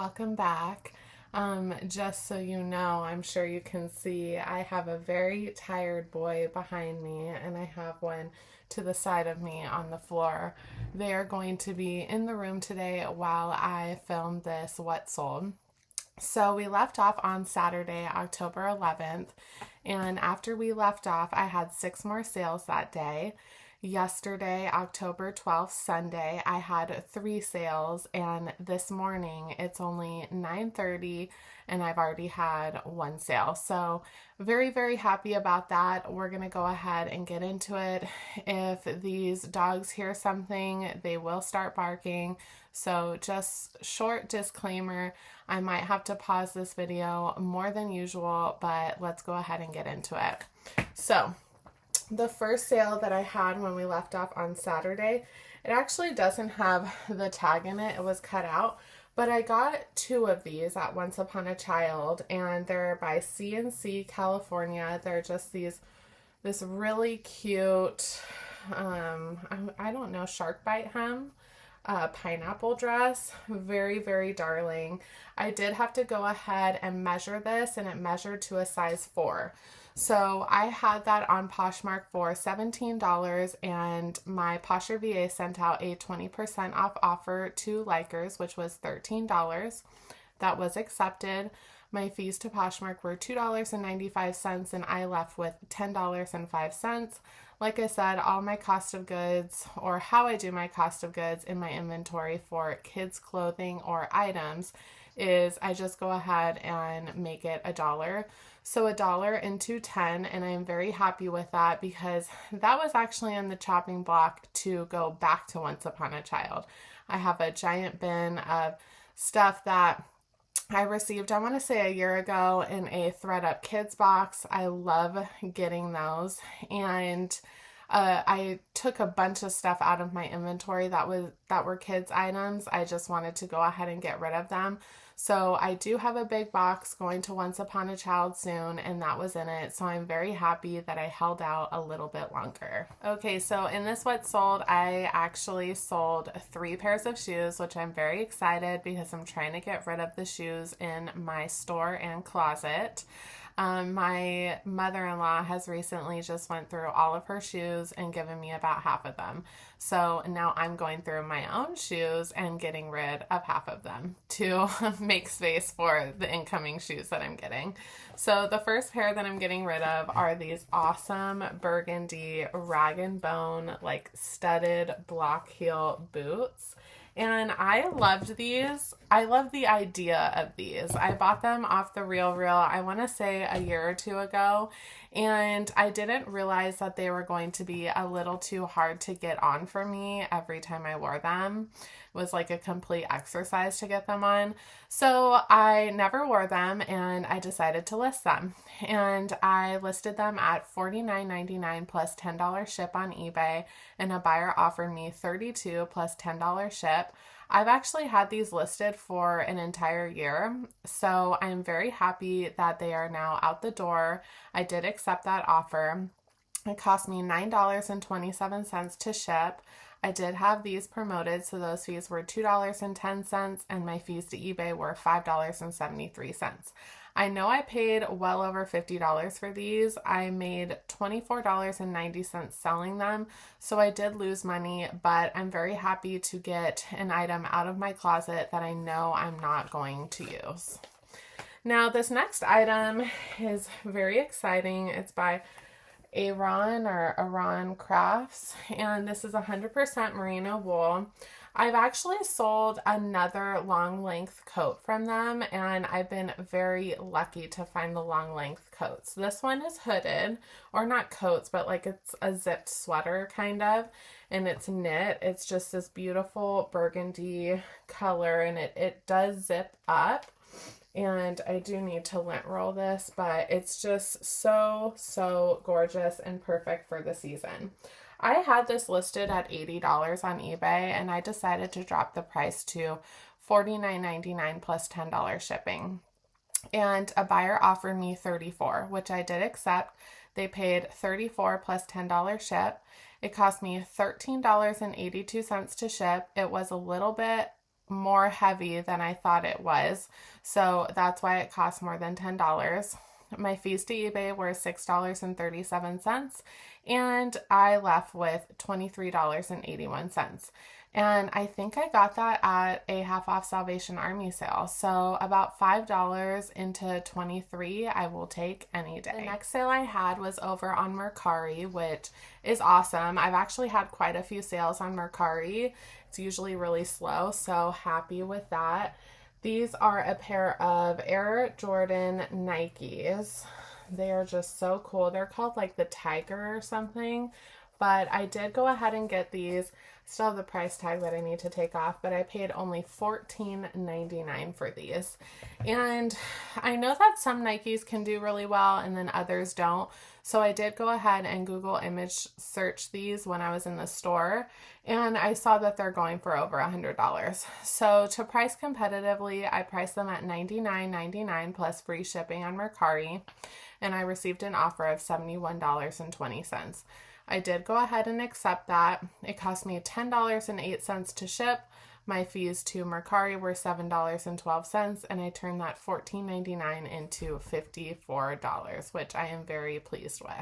welcome back. Just so you know, I'm sure you can see I have a very tired boy behind me and I have one to the side of me on the floor. They are going to be in the room today while I film this What Sold. So we left off on Saturday, October 11th, and after we left off, I had 6 more sales that day. Yesterday, October 12th, Sunday, I had 3 sales, and this morning it's only 9:30 and I've already had 1 sale. So very, very happy about that. We're going to go ahead and get into it. If these dogs hear something, they will start barking. So just short disclaimer, I might have to pause this video more than usual, but let's go ahead and get into it. So the first sale that I had when we left off on Saturday, it actually doesn't have the tag in it. It was cut out, but I got 2 of these at Once Upon a Child, and they're by C&C California. They're just this really cute, I don't know, shark bite hem. Pineapple dress. Very, very darling. I did have to go ahead and measure this, and it measured to a size 4. So I had that on Poshmark for $17, and my Posher VA sent out a 20% off offer to Likers, which was $13. That was accepted. My fees to Poshmark were $2.95, and I left with $10.05. Like I said, all my cost of goods, or how I do my cost of goods in my inventory for kids' clothing or items, is I just go ahead and make it $1. So $1 into 10, and I'm very happy with that because that was actually on the chopping block to go back to Once Upon a Child. I have a giant bin of stuff that I received, I want to say a year ago, in a ThredUp Kids box. I love getting those, and I took a bunch of stuff out of my inventory that were kids items. I just wanted to go ahead and get rid of them. So I do have a big box going to Once Upon a Child soon, and that was in it. So I'm very happy that I held out a little bit longer. Okay, so in this What Sold, I actually sold 3 pairs of shoes, which I'm very excited because I'm trying to get rid of the shoes in my store and closet. My mother-in-law has recently just went through all of her shoes and given me about half of them. So now I'm going through my own shoes and getting rid of half of them to make space for the incoming shoes that I'm getting. So the first pair that I'm getting rid of are these awesome burgundy rag and bone, like studded block heel boots. And I loved these. I love the idea of these. I bought them off the RealReal, I want to say a year or 2 ago, and I didn't realize that they were going to be a little too hard to get on for me every time I wore them. It was like a complete exercise to get them on. So I never wore them, and I decided to list them. And I listed them at $49.99 plus $10 ship on eBay, and a buyer offered me $32 plus $10 ship. I've actually had these listed for an entire year, so I'm very happy that they are now out the door. I did accept that offer. It cost me $9.27 to ship. I did have these promoted, so those fees were $2.10, and my fees to eBay were $5.73. I know I paid well over $50 for these. I made $24.90 selling them, so I did lose money, but I'm very happy to get an item out of my closet that I know I'm not going to use. Now, this next item is very exciting. It's by Aran Crafts, and this is 100% merino wool. I've actually sold another long length coat from them, and I've been very lucky to find the long length coats. This one is hooded, or not coats, but like it's a zipped sweater kind of, and it's knit. It's just this beautiful burgundy color, and it does zip up. And I do need to lint roll this, but it's just so, so gorgeous and perfect for the season. I had this listed at $80 on eBay, and I decided to drop the price to $49.99 plus $10 shipping. And a buyer offered me $34, which I did accept. They paid $34 plus $10 ship. It cost me $13.82 to ship. It was a little bit more heavy than I thought it was. So that's why it cost more than $10. My fees to eBay were $6.37, and I left with $23.81. And I think I got that at a half off Salvation Army sale. So about $5 into 23 I will take any day. The next sale I had was over on Mercari, which is awesome. I've actually had quite a few sales on Mercari. It's usually really slow, so happy with that. These are a pair of Air Jordan Nikes. They are just so cool. They're called like the Tiger or something, but I did go ahead and get these. Still have the price tag that I need to take off, but I paid only $14.99 for these. And I know that some Nikes can do really well and then others don't. So I did go ahead and Google image search these when I was in the store, and I saw that they're going for over $100. So to price competitively, I priced them at $99.99 plus free shipping on Mercari, and I received an offer of $71.20. I did go ahead and accept that. It cost me $10.08 to ship. My fees to Mercari were $7.12, and I turned that $14.99 into $54, which I am very pleased with.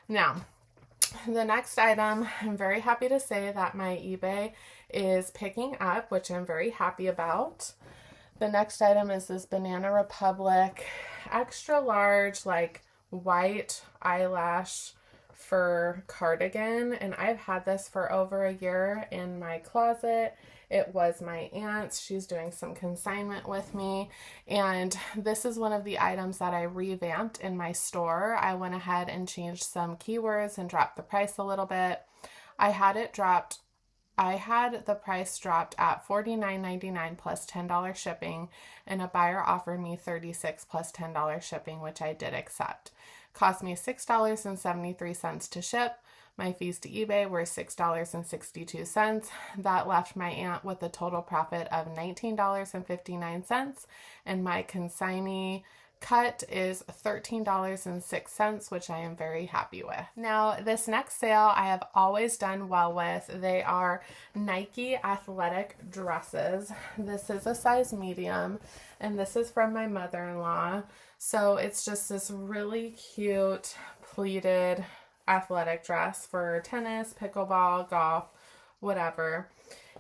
Now, the next item, I'm very happy to say that my eBay is picking up, which I'm very happy about. The next item is this Banana Republic extra large, like white eyelash fur cardigan, and I've had this for over a year in my closet. It was my aunt's. She's doing some consignment with me, and this is one of the items that I revamped in my store. I went ahead and changed some keywords and dropped the price a little bit. I had the price dropped at $49.99 plus $10 shipping, and a buyer offered me $36 plus $10 shipping, which I did accept. Cost me $6.73 to ship. My fees to eBay were $6.62. That left my aunt with a total profit of $19.59, and my consignee cut is $13.06, which I am very happy with. Now, this next sale I have always done well with. They are Nike athletic dresses. This is a size medium, and this is from my mother-in-law. So it's just this really cute pleated athletic dress for tennis, pickleball, golf, whatever.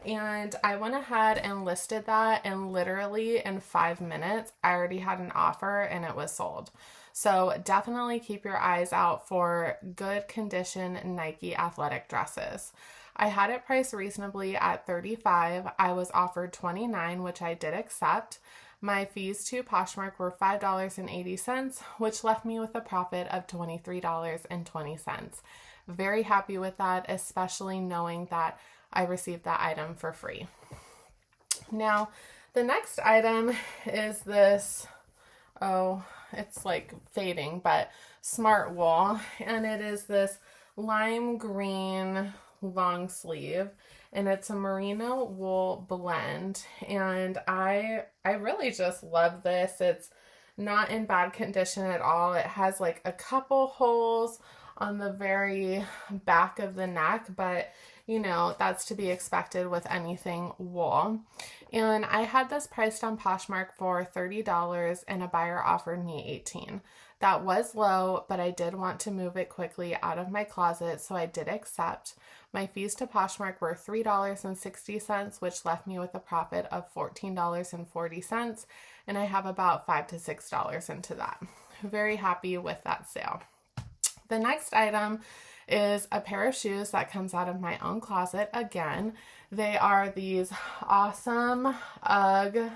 And I went ahead and listed that, and literally in 5 minutes, I already had an offer and it was sold. So definitely keep your eyes out for good condition Nike athletic dresses. I had it priced reasonably at $35. I was offered $29, which I did accept. My fees to Poshmark were $5.80, which left me with a profit of $23.20. Very happy with that, especially knowing that I received that item for free. Now, the next item is this, it's like fading, but Smart Wool, and it is this lime green long sleeve, and it's a merino wool blend, and I really just love this. It's not in bad condition at all. It has like a couple holes on the very back of the neck, but you know, that's to be expected with anything wool. And I had this priced on Poshmark for $30, and a buyer offered me $18. That was low, but I did want to move it quickly out of my closet, so I did accept. My fees to Poshmark were $3.60, which left me with a profit of $14.40, and I have about $5 to $6 into that. Very happy with that sale. The next item is a pair of shoes that comes out of my own closet again. They are these awesome UGG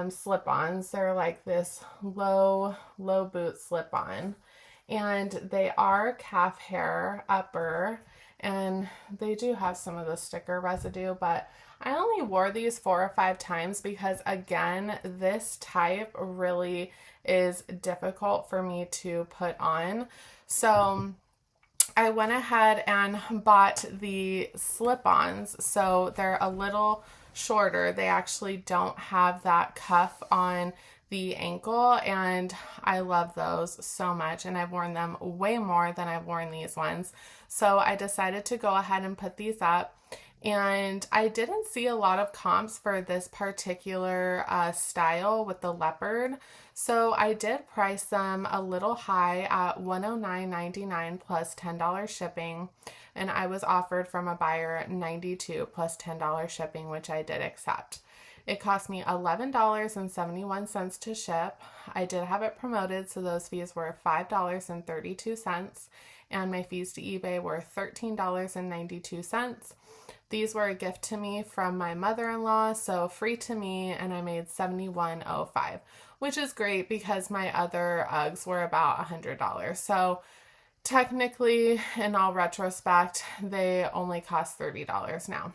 slip-ons. They're like this low boot slip-on, and they are calf hair upper, and they do have some of the sticker residue, but I only wore these 4 or 5 times because, again, this type really is difficult for me to put on. So I went ahead and bought the slip-ons, so they're a little shorter. They actually don't have that cuff on the ankle, and I love those so much, and I've worn them way more than I've worn these ones. So I decided to go ahead and put these up, And I didn't see a lot of comps for this particular style with the leopard. So I did price them a little high at $109.99 plus $10 shipping. And I was offered from a buyer $92 plus $10 shipping, which I did accept. It cost me $11.71 to ship. I did have it promoted, so those fees were $5.32, and my fees to eBay were $13.92. These were a gift to me from my mother-in-law, so free to me, and I made $71.05, which is great because my other Uggs were about $100. So technically, in all retrospect, they only cost $30 now.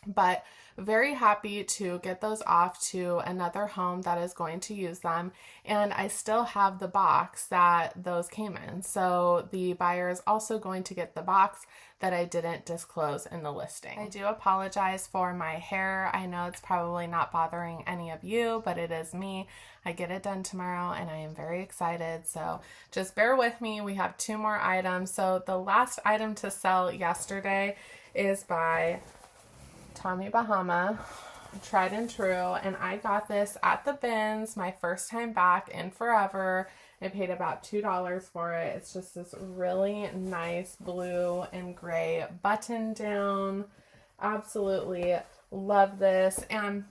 But very happy to get those off to another home that is going to use them. And I still have the box that those came in. So the buyer is also going to get the box that I didn't disclose in the listing. I do apologize for my hair. I know it's probably not bothering any of you, but it is me. I get it done tomorrow and I am very excited. So just bear with me. We have 2 more items. So the last item to sell yesterday is by Tommy Bahama, tried and true, and I got this at the bins my first time back in forever. I paid about $2 for it. It's just this really nice blue and gray button down. Absolutely love this. And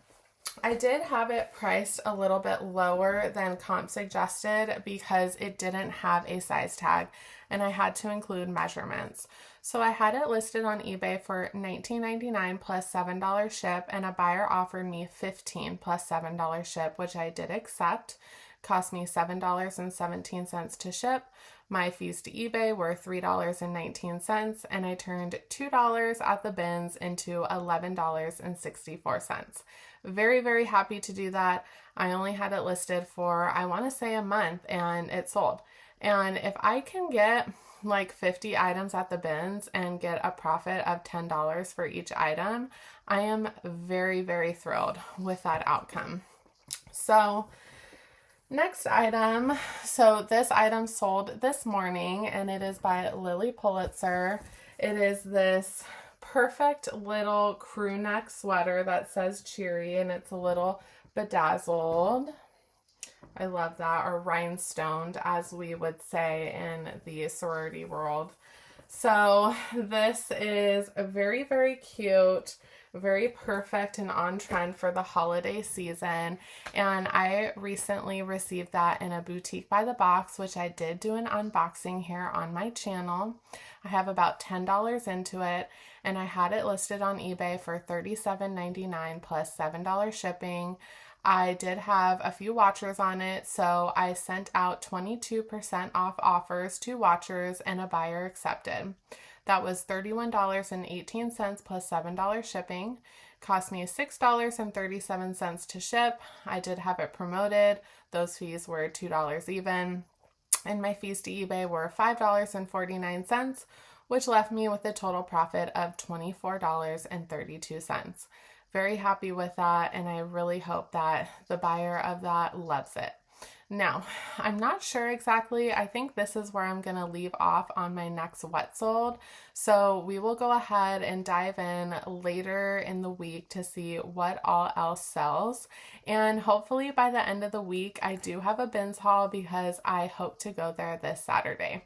I did have it priced a little bit lower than comp suggested because it didn't have a size tag and I had to include measurements. So I had it listed on eBay for $19.99 plus $7 ship, and a buyer offered me $15 plus $7 ship, which I did accept. Cost me $7.17 to ship. My fees to eBay were $3.19, and I turned $2 at the bins into $11.64. Very, very happy to do that. I only had it listed for, I want to say, a month, and it sold. And if I can get like 50 items at the bins and get a profit of $10 for each item, I am very, very thrilled with that outcome. So next item, so this item sold this morning and it is by Lily Pulitzer. It is this perfect little crew neck sweater that says cheery and it's a little bedazzled. I love that, or rhinestoned, as we would say in the sorority world. So this is a very, very cute, very perfect and on trend for the holiday season. And I recently received that in a boutique by the box, which I did do an unboxing here on my channel. I have about $10 into it, and I had it listed on eBay for $37.99 plus $7 shipping. I did have a few watchers on it, so I sent out 22% off offers to watchers and a buyer accepted. That was $31.18 plus $7 shipping. Cost me $6.37 to ship. I did have it promoted. Those fees were $2 even. And my fees to eBay were $5.49, which left me with a total profit of $24.32. Very happy with that, and I really hope that the buyer of that loves it. Now, I'm not sure exactly. I think this is where I'm going to leave off on my next what sold. So we will go ahead and dive in later in the week to see what all else sells. And hopefully by the end of the week, I do have a bins haul because I hope to go there this Saturday.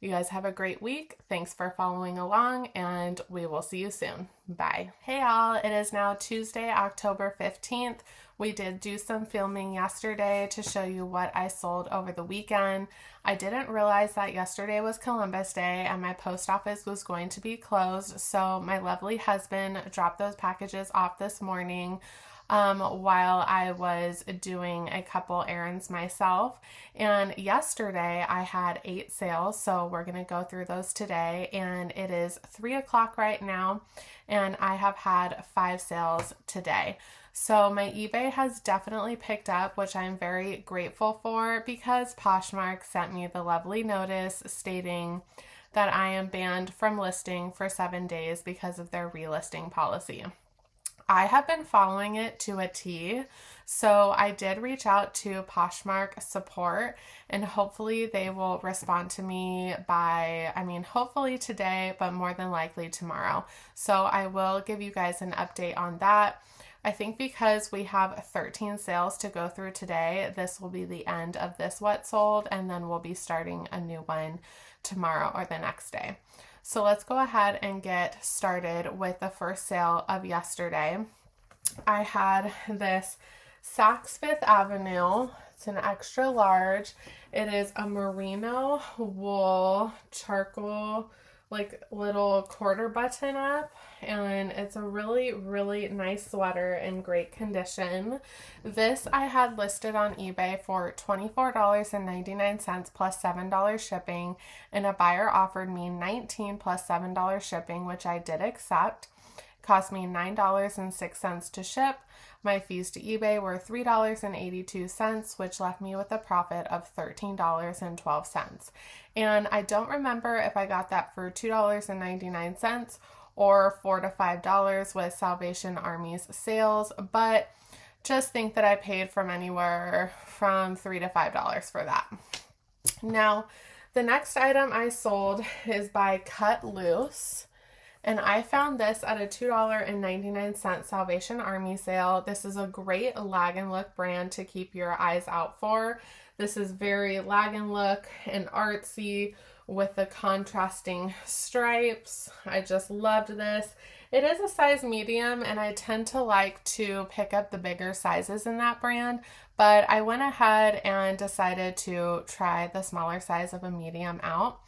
You guys have a great week. Thanks for following along, and we will see you soon. Bye. Hey all, it is now Tuesday, October 15th. We did do some filming yesterday to show you what I sold over the weekend. I didn't realize that yesterday was Columbus Day and my post office was going to be closed, so my lovely husband dropped those packages off this morning while I was doing a couple errands myself. And yesterday I had 8 sales, so we're going to go through those today. And it is 3 o'clock right now, and I have had 5 sales today. So my eBay has definitely picked up, which I'm very grateful for, because Poshmark sent me the lovely notice stating that I am banned from listing for 7 days because of their relisting policy. I have been following it to a T. So I did reach out to Poshmark support, and hopefully they will respond to me by, hopefully today, but more than likely tomorrow. So I will give you guys an update on that. I think because we have 13 sales to go through today, this will be the end of this what sold, and then we'll be starting a new one tomorrow or the next day. So let's go ahead and get started with the first sale of yesterday. I had this Saks Fifth Avenue. It's an extra large. It is a merino wool charcoal, like little quarter button up, and it's a really, really nice sweater in great condition. This I had listed on eBay for $24.99 plus $7 shipping, and a buyer offered me $19 plus $7 shipping, which I did accept. Cost me $9.06 to ship. My fees to eBay were $3.82, which left me with a profit of $13.12. And I don't remember if I got that for $2.99 or $4 to $5 with Salvation Army's sales, but just think that I paid from anywhere from $3 to $5 for that. Now, the next item I sold is by Cut Loose. And I found this at a $2.99 Salvation Army sale. This is a great lag and look brand to keep your eyes out for. This is very lag and look and artsy with the contrasting stripes. I just loved this. It is a size medium, and I tend to like to pick up the bigger sizes in that brand, but I went ahead and decided to try the smaller size of a medium out,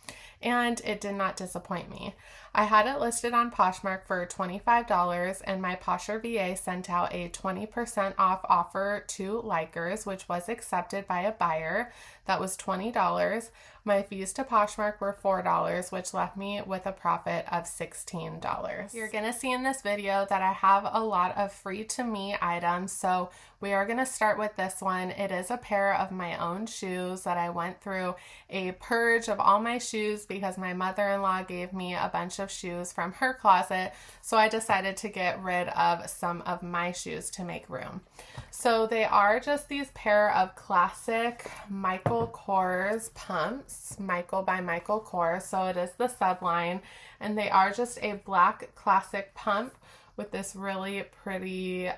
and it did not disappoint me. I had it listed on Poshmark for $25, and my Posher VA sent out a 20% off offer to Likers, which was accepted by a buyer. That was $20. My fees to Poshmark were $4, which left me with a profit of $16. You're going to see in this video that I have a lot of free to me items, so we are going to start with this one. It is a pair of my own shoes that I went through a purge of all my shoes because my mother-in-law gave me a bunch of shoes from her closet, so I decided to get rid of some of my shoes to make room. So they are just these pair of classic Michael Kors pumps, Michael by Michael Kors, so it is the subline, and they are just a black classic pump with this really pretty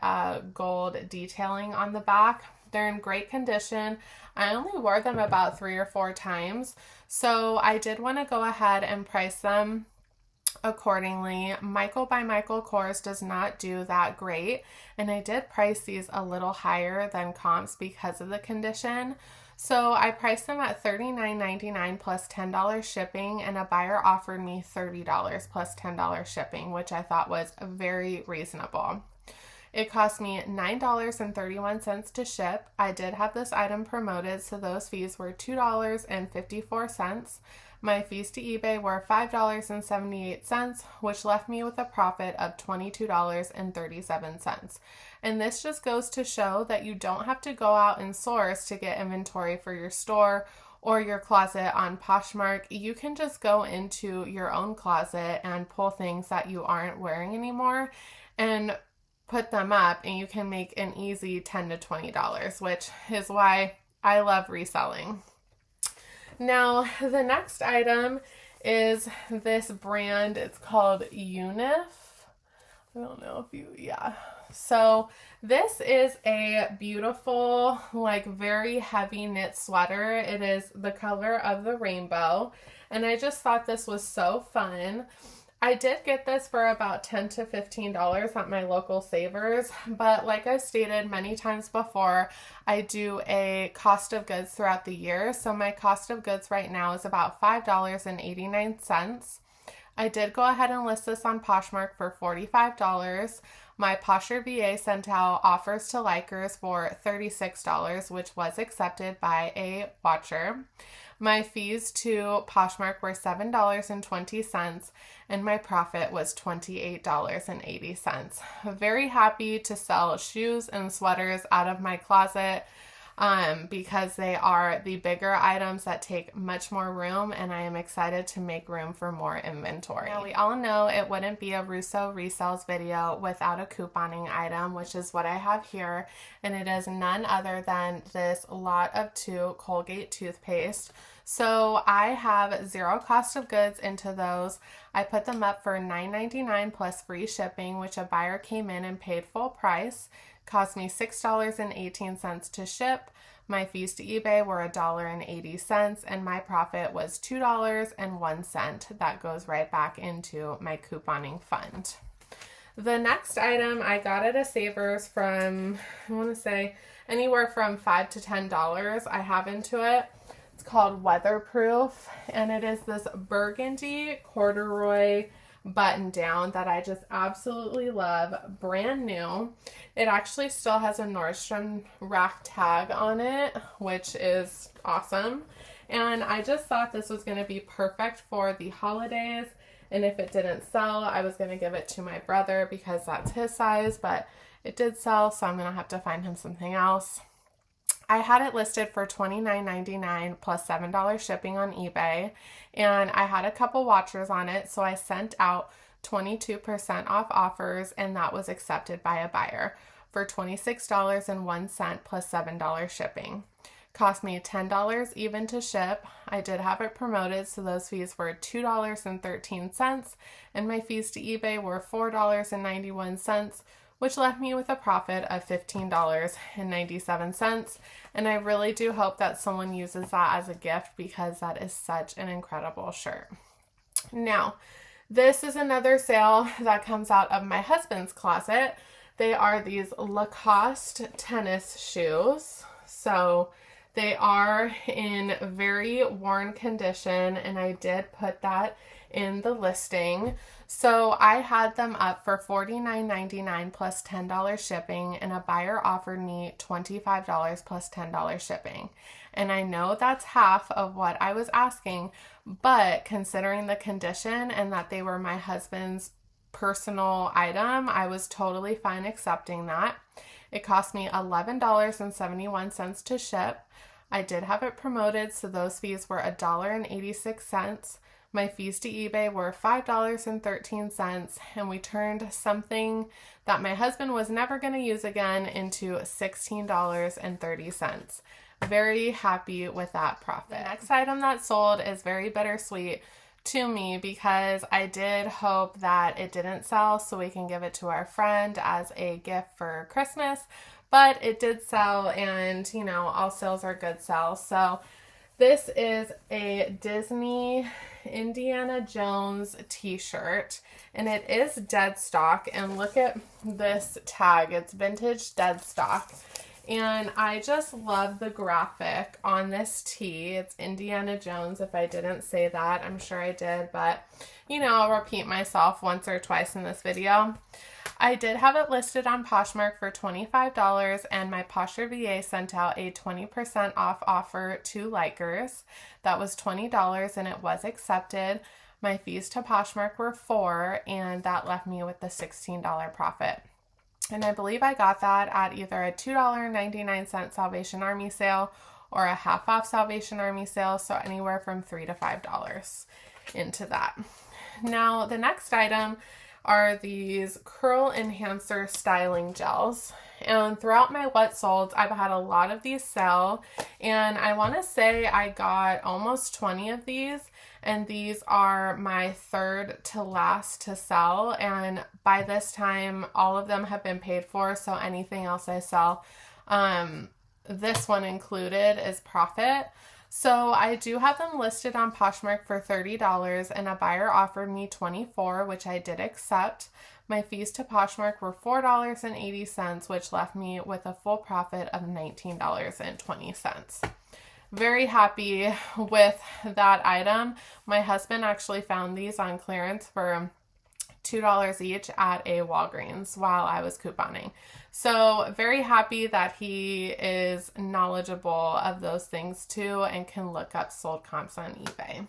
gold detailing on the back. They're in great condition. I only wore them about 3 or 4 times, so I did want to go ahead and price them accordingly. Michael by Michael Kors does not do that great, and I did price these a little higher than comps because of the condition. So I priced them at $39.99 plus $10 shipping, and a buyer offered me $30 plus $10 shipping, which I thought was very reasonable. It cost me $9.31 to ship. I did have this item promoted, so those fees were $2.54. My fees to eBay were $5.78, which left me with a profit of $22.37. And this just goes to show that you don't have to go out and source to get inventory for your store or your closet on Poshmark. You can just go into your own closet and pull things that you aren't wearing anymore and put them up, and you can make an easy $10 to $20, which is why I love reselling. Now, the next item is this brand. It's called Unif. I don't know if yeah. So this is a beautiful, like very heavy knit sweater. It is the color of the rainbow, and I just thought this was so fun. I did get this for about $10 to $15 at my local Savers, but like I've stated many times before, I do a cost of goods throughout the year. So my cost of goods right now is about $5.89. I did go ahead and list this on Poshmark for $45. My Posher VA sent out offers to Likers for $36, which was accepted by a watcher. My fees to Poshmark were $7.20, and my profit was $28.80. Very happy to sell shoes and sweaters out of my closet. because they are the bigger items that take much more room, and I am excited to make room for more inventory. Now, we all know it wouldn't be a Russo Resells video without a couponing item, which is what I have here, and it is none other than this Lot of 2 Colgate toothpaste. So I have 0 cost of goods into those. I put them up for $9.99 plus free shipping, which a buyer came in and paid full price. Cost me $6.18 to ship. My fees to eBay were $1.80, and my profit was $2.01. That goes right back into my couponing fund. The next item I got at a Savers from, I want to say, anywhere from $5 to $10 I have into it. It's called Weatherproof, and it is this burgundy corduroy button down that I just absolutely love. Brand new. It actually still has a Nordstrom rack tag on it, which is awesome. And I just thought this was going to be perfect for the holidays. And if it didn't sell, I was going to give it to my brother because that's his size, but it did sell, so I'm going to have to find him something else. I had it listed for $29.99 plus $7 shipping on eBay, and I had a couple watchers on it, so I sent out 22% off offers, and that was accepted by a buyer for $26.01 plus $7 shipping. Cost me $10 even to ship. I did have it promoted, so those fees were $2.13, and my fees to eBay were $4.91, which left me with a profit of $15.97. And I really do hope that someone uses that as a gift because that is such an incredible shirt. Now, this is another sale that comes out of my husband's closet. They are these Lacoste tennis shoes. So they are in very worn condition, and I did put that in the listing. So I had them up for $49.99 plus $10 shipping, and a buyer offered me $25 plus $10 shipping. And I know that's half of what I was asking, but considering the condition and that they were my husband's personal item, I was totally fine accepting that. It cost me $11.71 to ship. I did have it promoted, so those fees were $1.86. My fees to eBay were $5.13, and we turned something that my husband was never going to use again into $16.30. Very happy with that profit. The next item that sold is very bittersweet to me because I did hope that it didn't sell so we can give it to our friend as a gift for Christmas, but it did sell, and you know, all sales are good sales. So this is a Disney Indiana Jones t-shirt, and it is dead stock, and look at this tag. It's vintage dead stock, and I just love the graphic on this tee. It's Indiana Jones. If I didn't say that, I'm sure I did, but you know, I'll repeat myself once or twice in this video. I did have it listed on Poshmark for $25, and my Posher VA sent out a 20% off offer to likers. That was $20, and it was accepted. My fees to Poshmark were $4, and that left me with the $16 profit. And I believe I got that at either a $2.99 Salvation Army sale or a half off Salvation Army sale, so anywhere from $3 to $5 into that. Now, the next item are these curl enhancer styling gels, and throughout my what sold, I've had a lot of these sell, and I want to say I got almost 20 of these, and these are my third to last to sell, and by this time all of them have been paid for, so anything else I sell, this one included, is profit. So I do have them listed on Poshmark for $30, and a buyer offered me $24, which I did accept. My fees to Poshmark were $4.80, which left me with a full profit of $19.20. Very happy with that item. My husband actually found these on clearance for $2 each at a Walgreens while I was couponing. So very happy that he is knowledgeable of those things too and can look up sold comps on eBay.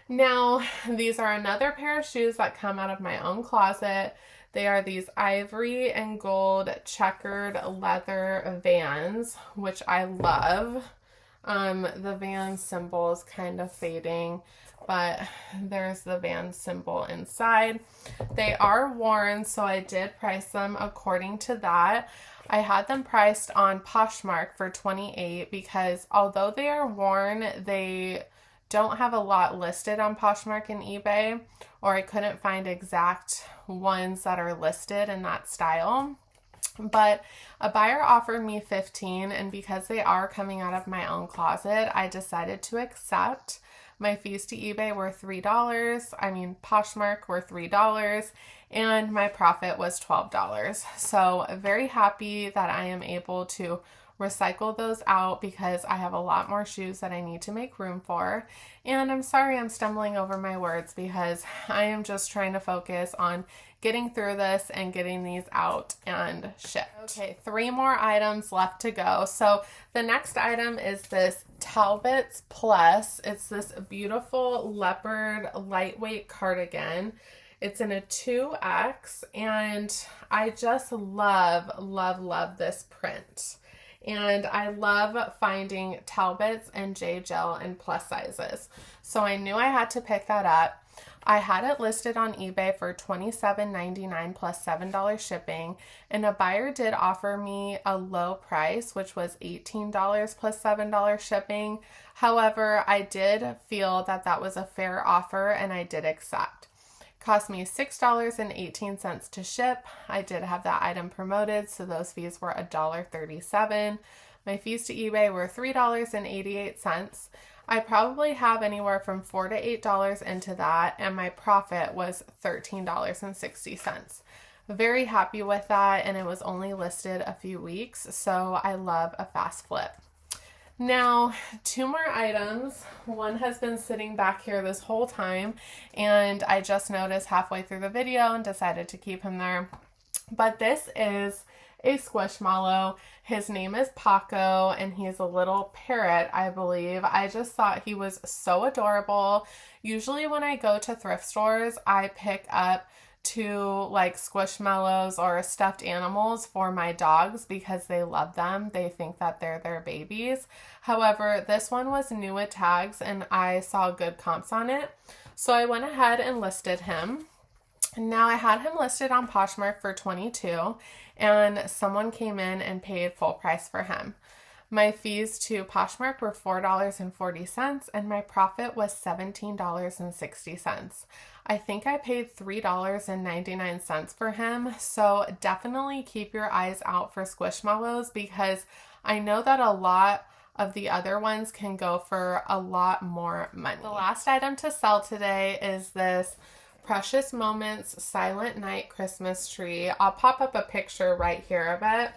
Now, these are another pair of shoes that come out of my own closet. They are these ivory and gold checkered leather Vans, which I love. The Vans symbol is kind of fading, but there's the Vans symbol inside. They are worn, so I did price them according to that. I had them priced on Poshmark for $28 because although they are worn, they don't have a lot listed on Poshmark and eBay, or I couldn't find exact ones that are listed in that style. But a buyer offered me $15, and because they are coming out of my own closet, I decided to accept. My fees to eBay were Poshmark were $3, and my profit was $12. So very happy that I am able to recycle those out because I have a lot more shoes that I need to make room for. And I'm sorry I'm stumbling over my words because I am just trying to focus on getting through this and getting these out and shipped. Okay, 3 more items left to go. So the next item is this Talbot's Plus. It's this beautiful leopard lightweight cardigan. It's in a 2X, and I just love this print. And I love finding Talbots and J-Gel in plus sizes. So I knew I had to pick that up. I had it listed on eBay for $27.99 plus $7 shipping, and a buyer did offer me a low price, which was $18 plus $7 shipping. However, I did feel that that was a fair offer, and I did accept. Cost me $6.18 to ship. I did have that item promoted, so those fees were $1.37. My fees to eBay were $3.88. I probably have anywhere from $4 to $8 into that, and my profit was $13.60. Very happy with that, and it was only listed a few weeks, so I love a fast flip. Now, 2 more items. One has been sitting back here this whole time, and I just noticed halfway through the video and decided to keep him there. But this is a Squishmallow. His name is Paco, and he's a little parrot, I believe. I just thought he was so adorable. Usually when I go to thrift stores, I pick up 2 like Squishmallows or stuffed animals for my dogs because they love them. They think that they're their babies. However, this one was new at tags and I saw good comps on it. So I went ahead and listed him. Now I had him listed on Poshmark for $22, and someone came in and paid full price for him. My fees to Poshmark were $4.40, and my profit was $17.60. I think I paid $3.99 for him, so definitely keep your eyes out for Squishmallows because I know that a lot of the other ones can go for a lot more money. The last item to sell today is this Precious Moments Silent Night Christmas tree. I'll pop up a picture right here of it.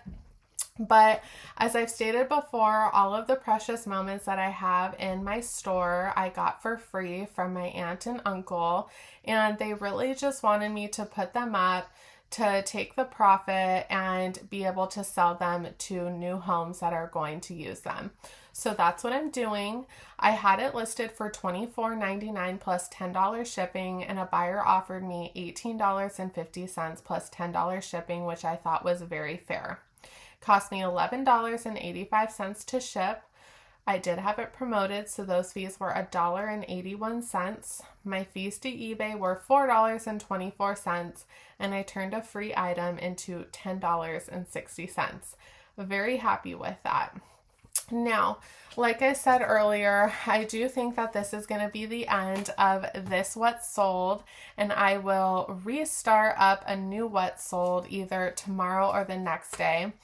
But as I've stated before, all of the Precious Moments that I have in my store, I got for free from my aunt and uncle, and they really just wanted me to put them up to take the profit and be able to sell them to new homes that are going to use them. So that's what I'm doing. I had it listed for $24.99 plus $10 shipping, and a buyer offered me $18.50 plus $10 shipping, which I thought was very fair. Cost me $11.85 to ship. I did have it promoted, so those fees were $1.81. My fees to eBay were $4.24, and I turned a free item into $10.60. Very happy with that. Now, like I said earlier, I do think that this is going to be the end of this What's Sold, and I will restart up a new What's Sold either tomorrow or the next day.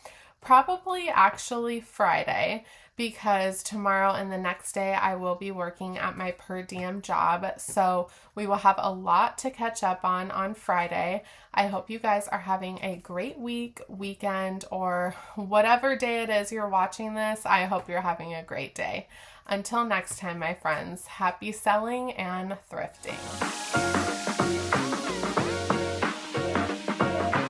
Probably actually Friday, because tomorrow and the next day I will be working at my per diem job, so we will have a lot to catch up on Friday. I hope you guys are having a great week, weekend, or whatever day it is you're watching this. I hope you're having a great day. Until next time, my friends, happy selling and thrifting.